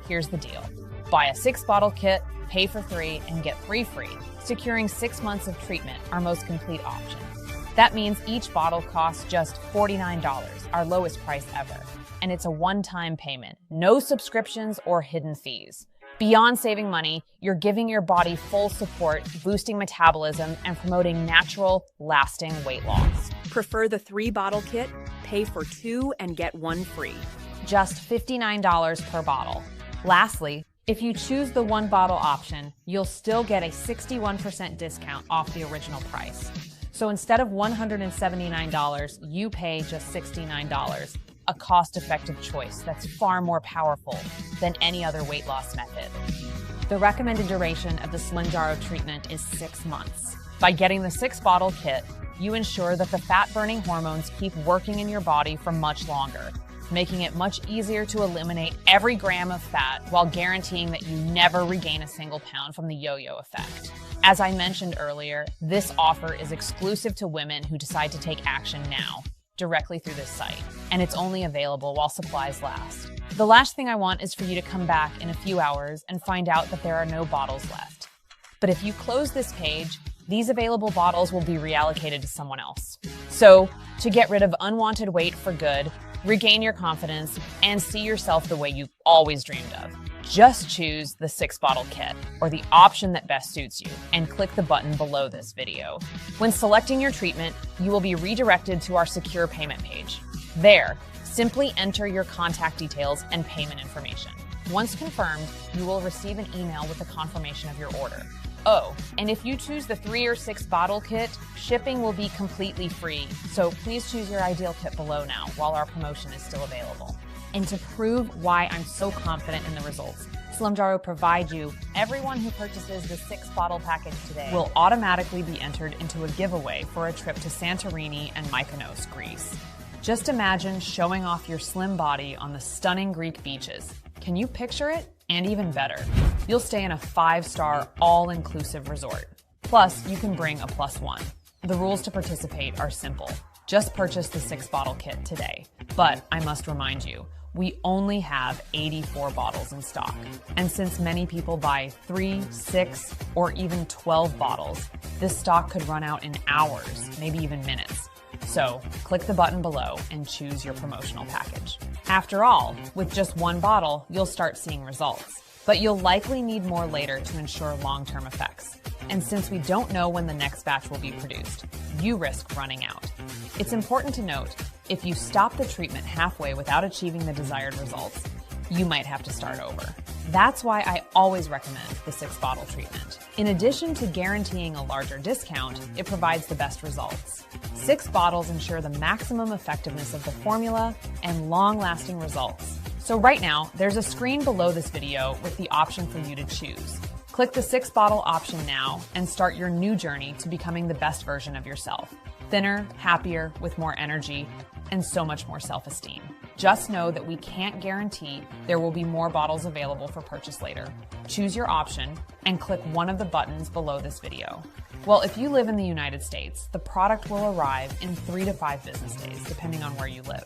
Speaker 8: Here's the deal. Buy a 6-bottle kit, pay for 3, and get 3 free, securing 6 months of treatment, our most complete option. That means each bottle costs just $49, our lowest price ever. And it's a one-time payment, no subscriptions or hidden fees. Beyond saving money, you're giving your body full support, boosting metabolism, and promoting natural, lasting weight loss.
Speaker 1: Prefer the 3-bottle kit? Pay for 2 and get 1 free.
Speaker 8: Just $59 per bottle. Lastly, if you choose the 1-bottle option, you'll still get a 61% discount off the original price. So instead of $179, you pay just $69, a cost-effective choice that's far more powerful than any other weight loss method. The recommended duration of the SLIMJARO treatment is 6 months. By getting the 6-bottle kit, you ensure that the fat-burning hormones keep working in your body for much longer, making it much easier to eliminate every gram of fat while guaranteeing that you never regain a single pound from the yo-yo effect. As I mentioned earlier, this offer is exclusive to women who decide to take action now, directly through this site, and it's only available while supplies last. The last thing I want is for you to come back in a few hours and find out that there are no bottles left. But if you close this page, these available bottles will be reallocated to someone else. So, to get rid of unwanted weight for good, regain your confidence, and see yourself the way you always dreamed of, just choose the 6-bottle kit, or the option that best suits you, and click the button below this video. When selecting your treatment, you will be redirected to our secure payment page. There, simply enter your contact details and payment information. Once confirmed, you will receive an email with a confirmation of your order. Oh, and if you choose the 3 or 6 bottle kit, shipping will be completely free, so please choose your ideal kit below now while our promotion is still available. And to prove why I'm so confident in the results, SLIMJARO provides you, everyone who purchases the 6-bottle package today will automatically be entered into a giveaway for a trip to Santorini and Mykonos, Greece. Just imagine showing off your slim body on the stunning Greek beaches. Can you picture it? And even better, you'll stay in a 5-star, all-inclusive resort. Plus, you can bring a +1. The rules to participate are simple. Just purchase the 6-bottle kit today. But I must remind you, we only have 84 bottles in stock. And since many people buy 3, 6, or even 12 bottles, this stock could run out in hours, maybe even minutes. So, click the button below and choose your promotional package. After all, with just 1 bottle, you'll start seeing results. But you'll likely need more later to ensure long-term effects. And since we don't know when the next batch will be produced, you risk running out. It's important to note, if you stop the treatment halfway without achieving the desired results, you might have to start over. That's why I always recommend the 6-bottle treatment. In addition to guaranteeing a larger discount, it provides the best results. 6 bottles ensure the maximum effectiveness of the formula and long-lasting results. So right now, there's a screen below this video with the option for you to choose. Click the 6-bottle option now and start your new journey to becoming the best version of yourself. Thinner, happier, with more energy, and so much more self-esteem. Just know that we can't guarantee there will be more bottles available for purchase later. Choose your option and click one of the buttons below this video. Well, if you live in the United States, the product will arrive in 3 to 5 business days, depending on where you live.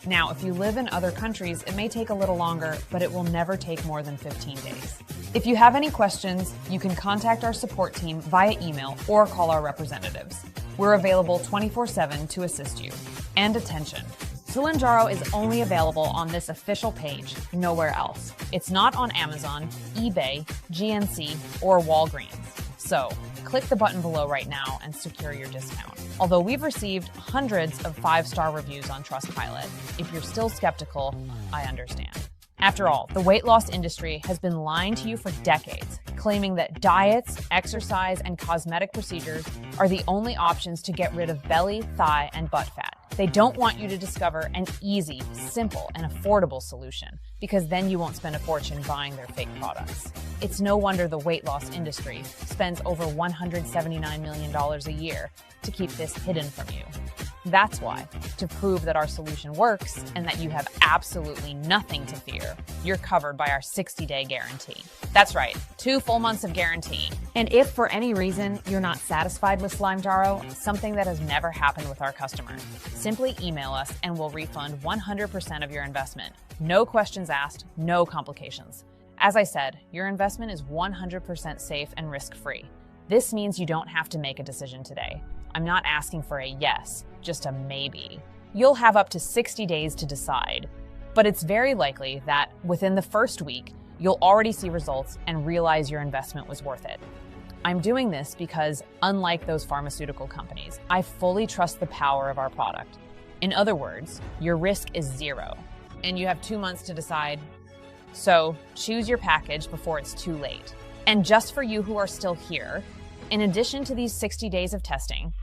Speaker 8: Now, if you live in other countries, it may take a little longer, but it will never take more than 15 days. If you have any questions, you can contact our support team via email or call our representatives. We're available 24/7 to assist you. And attention, SLIMJARO is only available on this official page, nowhere else. It's not on Amazon, eBay, GNC, or Walgreens. So, click the button below right now and secure your discount. Although we've received hundreds of 5-star reviews on Trustpilot, if you're still skeptical, I understand. After all, the weight loss industry has been lying to you for decades, claiming that diets, exercise, and cosmetic procedures are the only options to get rid of belly, thigh, and butt fat. They don't want you to discover an easy, simple, and affordable solution, because then you won't spend a fortune buying their fake products. It's no wonder the weight loss industry spends over $179 million a year to keep this hidden from you. That's why, to prove that our solution works and that you have absolutely nothing to fear, you're covered by our 60-day guarantee. That's right, 2 full months of guarantee. And if for any reason you're not satisfied with SLIMJARO, something that has never happened with our customers, simply email us and we'll refund 100% of your investment. No questions asked, no complications. As I said, your investment is 100% safe and risk-free. This means you don't have to make a decision today. I'm not asking for a yes, just a maybe. You'll have up to 60 days to decide, but it's very likely that within the first week, you'll already see results and realize your investment was worth it. I'm doing this because, unlike those pharmaceutical companies, I fully trust the power of our product. In other words, your risk is 0, and you have 2 months to decide. So choose your package before it's too late. And just for you who are still here, in addition to these 60 days of testing,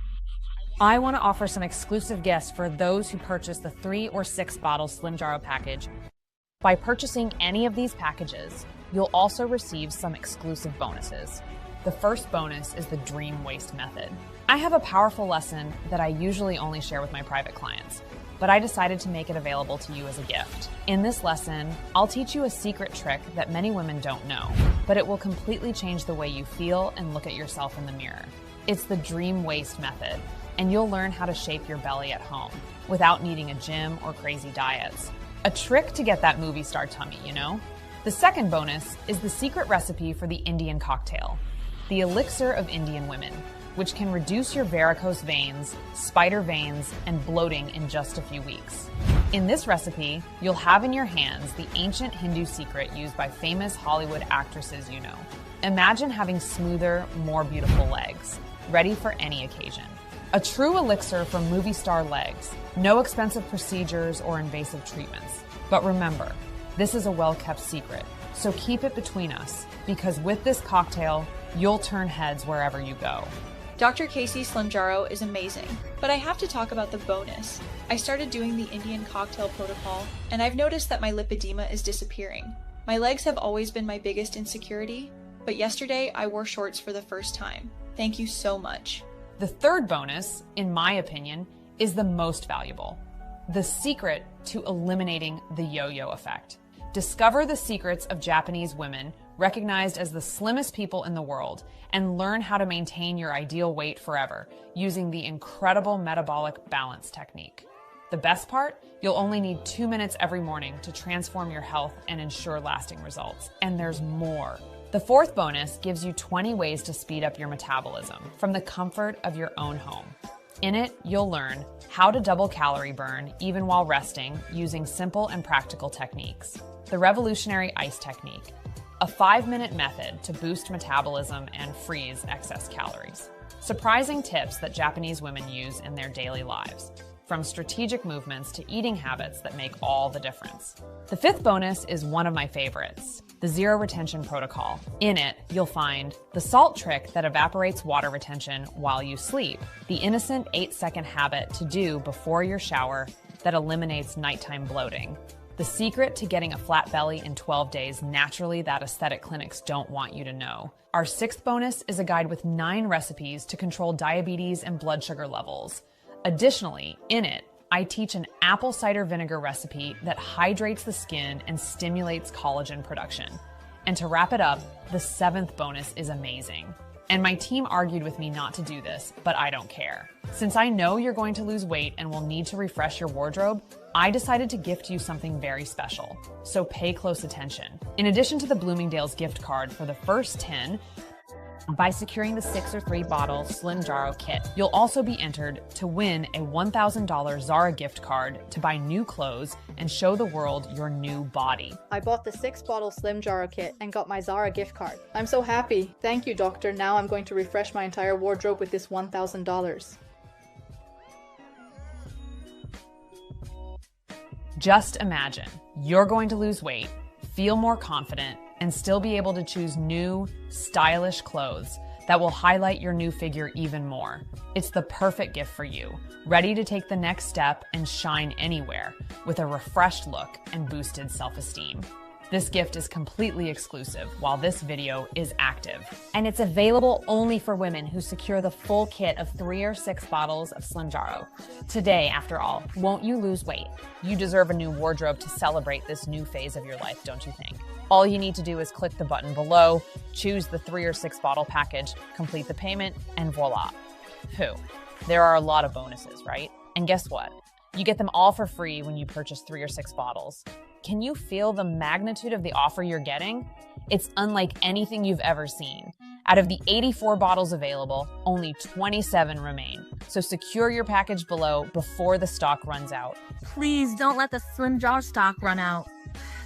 Speaker 8: I want to offer some exclusive gifts for those who purchase the 3 or 6 bottle SLIMJARO package. By purchasing any of these packages, you'll also receive some exclusive bonuses. The first bonus is the Dream Waste Method. I have a powerful lesson that I usually only share with my private clients, but I decided to make it available to you as a gift. In this lesson, I'll teach you a secret trick that many women don't know, but it will completely change the way you feel and look at yourself in the mirror. It's the Dream Waste Method, and you'll learn how to shape your belly at home without needing a gym or crazy diets. A trick to get that movie star tummy, you know? The second bonus is the secret recipe for the Indian cocktail, the elixir of Indian women, which can reduce your varicose veins, spider veins, and bloating in just a few weeks. In this recipe, you'll have in your hands the ancient Hindu secret used by famous Hollywood actresses you know. Imagine having smoother, more beautiful legs, ready for any occasion. A true elixir from movie star legs, no expensive procedures or invasive treatments. But remember, this is a well-kept secret, so keep it between us, because with this cocktail, you'll turn heads wherever you go.
Speaker 2: Dr. Casey's SLIMJARO is amazing, but I have to talk about the bonus. I started doing the Indian cocktail protocol, and I've noticed that my lipedema is disappearing. My legs have always been my biggest insecurity, but yesterday I wore shorts for the first time. Thank you so much.
Speaker 8: The third bonus, in my opinion, is the most valuable. The secret to eliminating the yo-yo effect. Discover the secrets of Japanese women, recognized as the slimmest people in the world, and learn how to maintain your ideal weight forever using the incredible metabolic balance technique. The best part? You'll only need 2 minutes every morning to transform your health and ensure lasting results. And there's more. The fourth bonus gives you 20 ways to speed up your metabolism from the comfort of your own home. In it, you'll learn how to double calorie burn even while resting using simple and practical techniques. The revolutionary ice technique, a 5-minute method to boost metabolism and freeze excess calories. Surprising tips that Japanese women use in their daily lives, from strategic movements to eating habits that make all the difference. The fifth bonus is one of my favorites, the Zero Retention Protocol. In it, you'll find the salt trick that evaporates water retention while you sleep, the innocent 8-second habit to do before your shower that eliminates nighttime bloating, the secret to getting a flat belly in 12 days naturally that aesthetic clinics don't want you to know. Our sixth bonus is a guide with 9 recipes to control diabetes and blood sugar levels. Additionally, in it, I teach an apple cider vinegar recipe that hydrates the skin and stimulates collagen production. And to wrap it up, the 7th bonus is amazing. And my team argued with me not to do this, but I don't care. Since I know you're going to lose weight and will need to refresh your wardrobe, I decided to gift you something very special. So pay close attention. In addition to the Bloomingdale's gift card for the first 10, by securing the 6 or 3 bottle SLIMJARO kit, you'll also be entered to win a $1,000 Zara gift card to buy new clothes and show the world your new body.
Speaker 3: I bought the 6 bottle SLIMJARO kit and got my Zara gift card. I'm so happy. Thank you, doctor. Now I'm going to refresh my entire wardrobe with this $1,000.
Speaker 8: Just imagine, you're going to lose weight, feel more confident, and still be able to choose new, stylish clothes that will highlight your new figure even more. It's the perfect gift for you, ready to take the next step and shine anywhere with a refreshed look and boosted self-esteem. This gift is completely exclusive while this video is active.
Speaker 1: And it's available only for women who secure the full kit of 3 or 6 bottles of SLIMJARO.
Speaker 8: Today, after all, won't you lose weight? You deserve a new wardrobe to celebrate this new phase of your life, don't you think? All you need to do is click the button below, choose the 3 or 6 bottle package, complete the payment, and voila. There are a lot of bonuses, right? And guess what? You get them all for free when you purchase 3 or 6 bottles. Can you feel the magnitude of the offer you're getting? It's unlike anything you've ever seen. Out of the 84 bottles available, only 27 remain. So secure your package below before the stock runs out.
Speaker 4: Please don't let the SLIMJARO stock run out.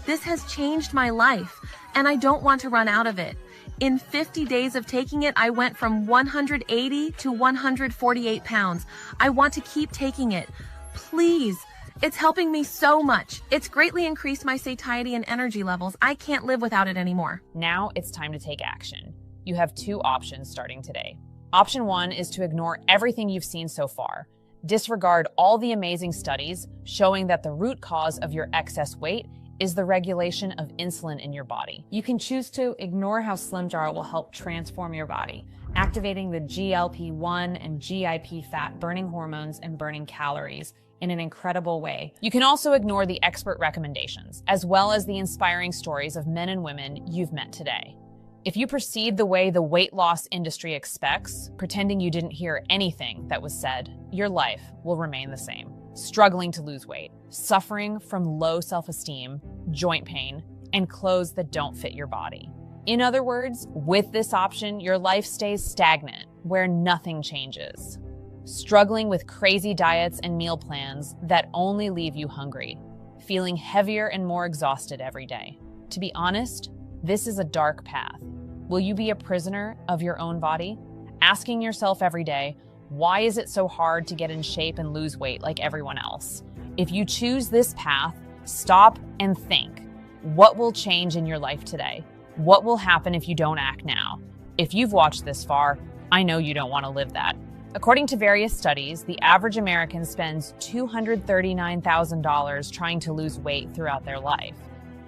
Speaker 4: This has changed my life, and I don't want to run out of it. In 50 days of taking it, I went from 180 to 148 pounds. I want to keep taking it. Please. It's helping me so much. It's greatly increased my satiety and energy levels. I can't live without it anymore.
Speaker 8: Now it's time to take action. You have 2 options starting today. Option 1 is to ignore everything you've seen so far. Disregard all the amazing studies showing that the root cause of your excess weight is the regulation of insulin in your body.
Speaker 5: You can choose to ignore how SLIMJARO will help transform your body, activating the GLP-1 and GIP fat burning hormones and burning calories in an incredible way.
Speaker 8: You can also ignore the expert recommendations, as well as the inspiring stories of men and women you've met today. If you proceed the way the weight loss industry expects, pretending you didn't hear anything that was said, your life will remain the same. Struggling to lose weight, suffering from low self-esteem, joint pain, and clothes that don't fit your body. In other words, with this option, your life stays stagnant, where nothing changes. Struggling with crazy diets and meal plans that only leave you hungry, feeling heavier and more exhausted every day. To be honest, this is a dark path. Will you be a prisoner of your own body? Asking yourself every day, why is it so hard to get in shape and lose weight like everyone else? If you choose this path, stop and think. What will change in your life today? What will happen if you don't act now? If you've watched this far, I know you don't want to live that. According to various studies, the average American spends $239,000 trying to lose weight throughout their life.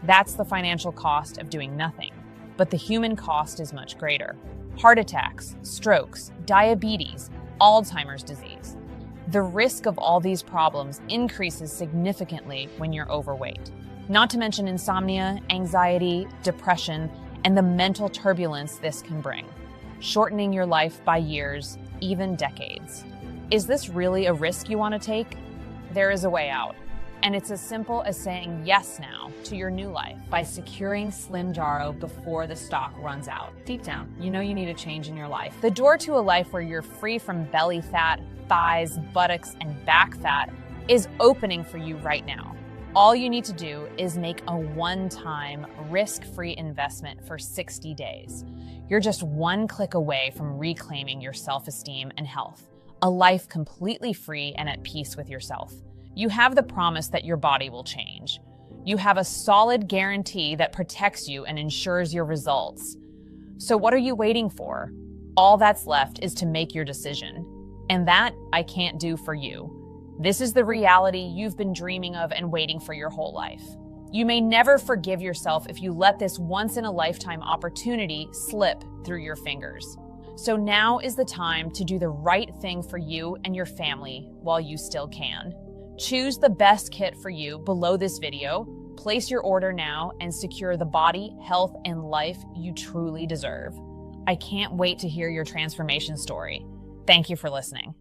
Speaker 8: That's the financial cost of doing nothing. But the human cost is much greater. Heart attacks, strokes, diabetes, Alzheimer's disease. The risk of all these problems increases significantly when you're overweight. Not to mention insomnia, anxiety, depression, and the mental turbulence this can bring, shortening your life by years, even decades. Is this really a risk you want to take? There is a way out. And it's as simple as saying yes now to your new life
Speaker 5: by securing SLIMJARO before the stock runs out. Deep down, you know you need a change in your life.
Speaker 8: The door to a life where you're free from belly fat, thighs, buttocks, and back fat is opening for you right now. All you need to do is make a one-time, risk-free investment for 60 days. You're just one click away from reclaiming your self-esteem and health, a life completely free and at peace with yourself. You have the promise that your body will change. You have a solid guarantee that protects you and ensures your results. So what are you waiting for? All that's left is to make your decision. And that I can't do for you. This is the reality you've been dreaming of and waiting for your whole life. You may never forgive yourself if you let this once-in-a-lifetime opportunity slip through your fingers. So now is the time to do the right thing for you and your family while you still can. Choose the best kit for you below this video, place your order now, and secure the body, health, and life you truly deserve. I can't wait to hear your transformation story. Thank you for listening.